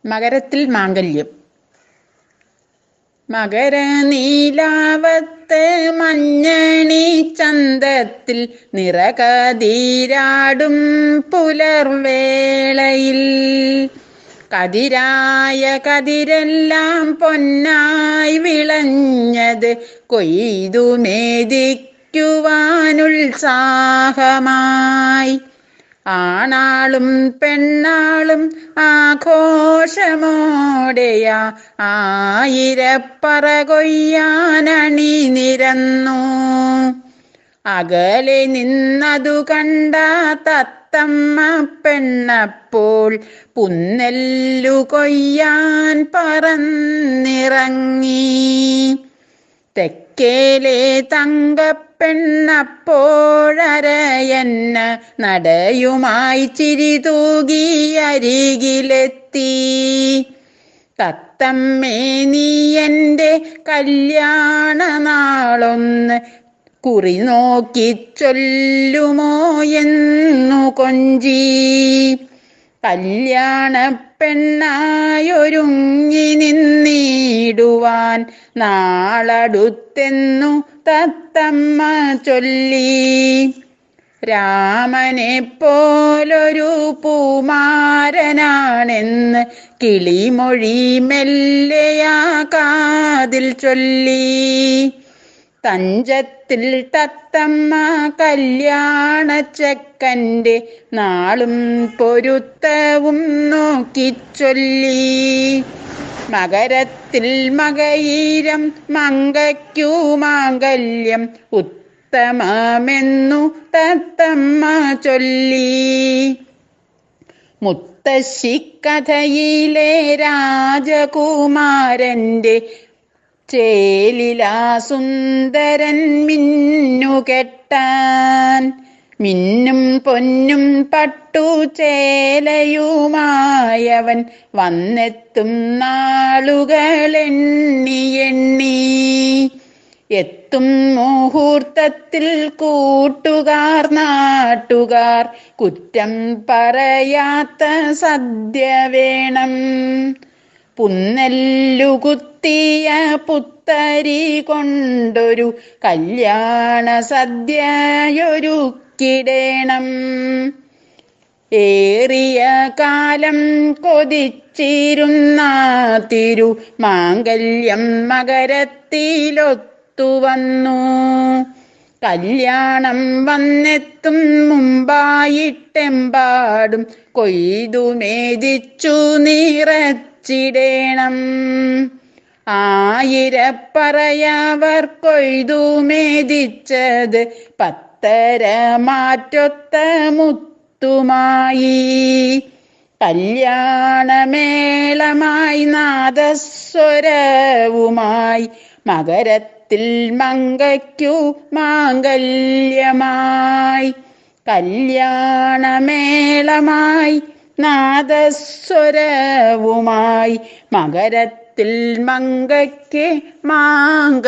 മകരത്തിൽ മാംഗല്യം. മകര നീലാവത്ത് മഞ്ഞണി ചന്തത്തിൽ നിറകതിരാടും പുലർവേളയിൽ കതിരായ കതിരെല്ലാം പൊന്നായി വിളഞ്ഞത് കൊയ്തു മേദിക്കുവാനുത്സാഹമായി. ആണാളും പെണ്ണാളും ആഘോഷമോടെയാ ആയിരപ്പറ കൊയ്യാനണി നിരന്നു. അകലെ നിന്നതു കണ്ട തത്തമ്മ പെണ്ണപ്പോൾ പുന്നെല്ലു കൊയ്യാൻ പറന്നിറങ്ങി. തെക്കേലെ തങ്കപ്പെണ്ണപ്പോഴരയന്ന നടയുമായി ചിരി തൂകി അരികിലെത്തി. തത്തമ്മേ, നീ എൻ്റെ കല്യാണ നാളൊന്ന് കുറി നോക്കി ചൊല്ലുമോ എന്നു കൊഞ്ചി. കല്യാണ പെണ്ണായൊരുങ്ങി നിന്നിടുവാൻ നാളടുത്തെന്നു തത്തമ്മ ചൊല്ലി. രാമനെ പോലൊരു പൂമാരനാണെന്ന് കിളിമൊഴി മെല്ലെയാ കാതിൽ ചൊല്ലി. തഞ്ചത്തിൽ തത്തമ്മ കല്യാണ ചെക്കൻ്റെ നാളും പൊരുത്തവും നോക്കി ചൊല്ലി. മകരത്തിൽ മകയിരം മങ്കയ്ക്കു മാംഗല്യം ഉത്തമമെന്നു തത്തമ്മ ചൊല്ലി. മുത്തശ്ശിക്കഥയിലെ രാജകുമാരൻ്റെ ചേലിലാ സുന്ദരൻ മിന്നുകെട്ടാൻ മിന്നും പൊന്നും പട്ടു ചേലയുമായവൻ വന്നെത്തും നാളുകളെണ്ണി എണ്ണി. എത്തും മുഹൂർത്തത്തിൽ കൂട്ടുകാർ നാട്ടുകാർ കുറ്റം പറയാത്ത സദ്യ വേണം. പുന്നെല്ലു കുത്തിയ പുത്തരി കൊണ്ടൊരു കല്യാണ സദ്യയൊരുക്കിടേണം. ഏറിയ കാലം കൊതിച്ചിരുന്ന തിരു മാംഗല്യം മകരത്തിലൊത്തുവന്നു. കല്യാണം വന്നെത്തും മുമ്പായിട്ടെമ്പാടും കൊയ്തു മേദിച്ചു നിറച്ചിടേണം. ആയിരപ്പറയവർ കൊയ്തു മേദിച്ചത് പത്തര മാറ്റൊത്ത മുത്തുമായി. കല്യാണമേളമായി നാദസ്വരവുമായി മകരത്തിൽ മങ്കയ്ക്കു മാംഗല്യമായി. കല്യാണമേളമായി നാദസ്വരവുമായി മകരത്തിൽ മങ്കയ്ക്ക് മാംഗല്യമായി.